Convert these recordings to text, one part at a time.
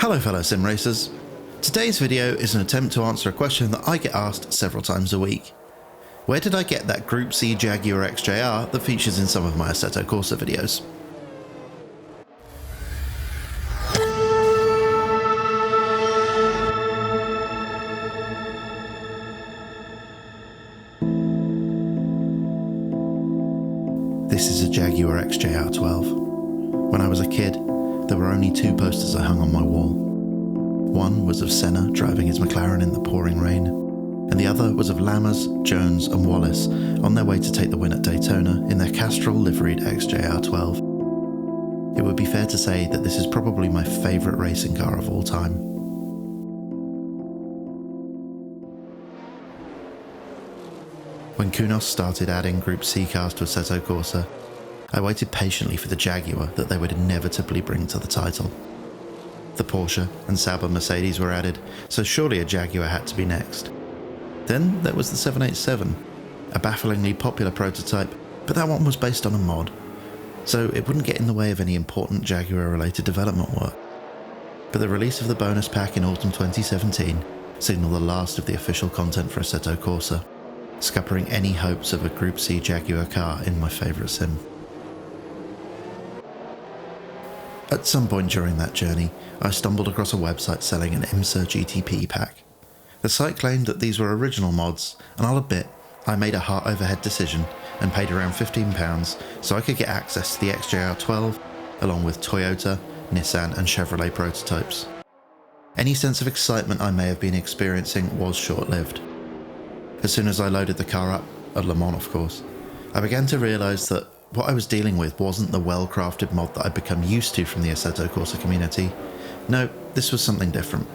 Hello fellow sim racers. Today's video is an attempt to answer a question that I get asked several times a week. Where did I get that Group C Jaguar XJR that features in some of my Assetto Corsa videos? This is a Jaguar XJR-12. When I was a kid, there were only two posters I hung on my wall. One was of Senna driving his Mclaren in the pouring rain, and the other was of Lammers, Jones and Wallace on their way to take the win at Daytona in their Castrol liveried XJR-12. It would be fair to say that this is probably my favourite racing car of all time. When Kunos started adding Group C cars to Assetto Corsa, I waited patiently for the Jaguar that they would inevitably bring to the title. The Porsche and Sauber Mercedes were added, so surely a Jaguar had to be next. Then there was the 787, a bafflingly popular prototype, but that one was based on a mod, so it wouldn't get in the way of any important Jaguar-related development work. But the release of the bonus pack in autumn 2017 signalled the last of the official content for Assetto Corsa, scuppering any hopes of a Group C Jaguar car in my favourite sim. At some point during that journey, I stumbled across a website selling an IMSA GTP pack. The site claimed that these were original mods, and I'll admit, I made a heart over head decision and paid around £15 so I could get access to the XJR-12, along with Toyota, Nissan and Chevrolet prototypes. Any sense of excitement I may have been experiencing was short-lived. As soon as I loaded the car up, at Le Mans of course, I began to realise that what I was dealing with wasn't the well-crafted mod that I'd become used to from the Assetto Corsa community. No, this was something different.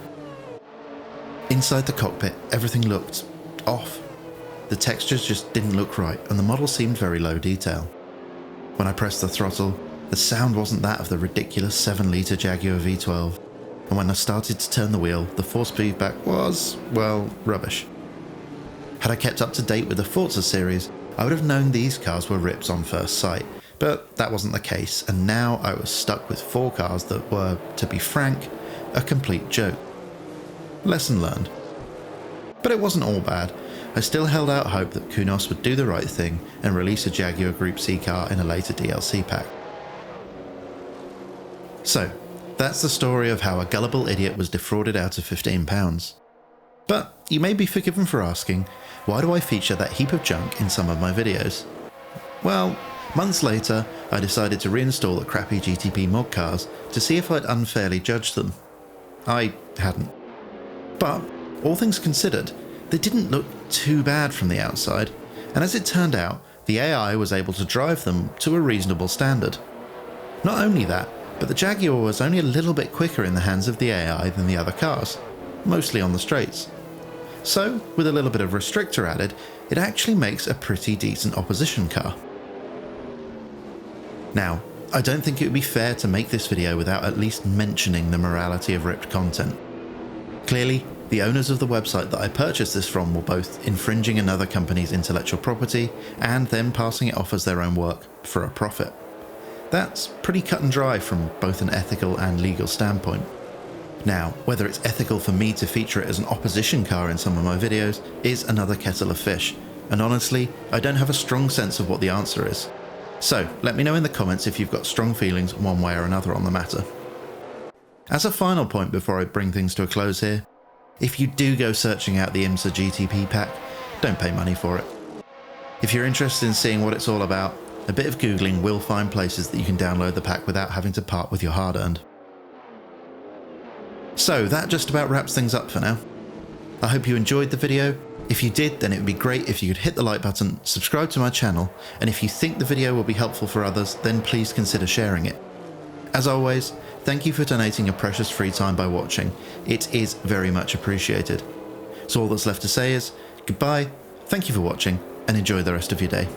Inside the cockpit, everything looked off. The textures just didn't look right, and the model seemed very low detail. When I pressed the throttle, the sound wasn't that of the ridiculous 7-litre Jaguar V12, and when I started to turn the wheel, the force feedback was, well, rubbish. Had I kept up to date with the Forza series, I would have known these cars were rips on first sight, but that wasn't the case, and now I was stuck with 4 cars that were, to be frank, a complete joke. Lesson learned. But it wasn't all bad. I still held out hope that Kunos would do the right thing and release a Jaguar Group C car in a later DLC pack. So, that's the story of how a gullible idiot was defrauded out of £15. But you may be forgiven for asking, why do I feature that heap of junk in some of my videos? Well, months later, I decided to reinstall the crappy GTP mod cars to see if I'd unfairly judged them. I hadn't. But, all things considered, they didn't look too bad from the outside, and as it turned out, the AI was able to drive them to a reasonable standard. Not only that, but the Jaguar was only a little bit quicker in the hands of the AI than the other cars, mostly on the straights. So, with a little bit of restrictor added, it actually makes a pretty decent opposition car. Now, I don't think it would be fair to make this video without at least mentioning the morality of ripped content. Clearly, the owners of the website that I purchased this from were both infringing another company's intellectual property and then passing it off as their own work for a profit. That's pretty cut and dry from both an ethical and legal standpoint. Now, whether it's ethical for me to feature it as an opposition car in some of my videos is another kettle of fish, and honestly, I don't have a strong sense of what the answer is. So, let me know in the comments if you've got strong feelings one way or another on the matter. As a final point before I bring things to a close here, if you do go searching out the IMSA GTP pack, don't pay money for it. If you're interested in seeing what it's all about, a bit of googling will find places that you can download the pack without having to part with your hard-earned. So that just about wraps things up for now. I hope you enjoyed the video. If you did, then it would be great if you could hit the like button, subscribe to my channel, and if you think the video will be helpful for others, then please consider sharing it. As always, thank you for donating your precious free time by watching. It is very much appreciated. So all that's left to say is goodbye, thank you for watching, and enjoy the rest of your day.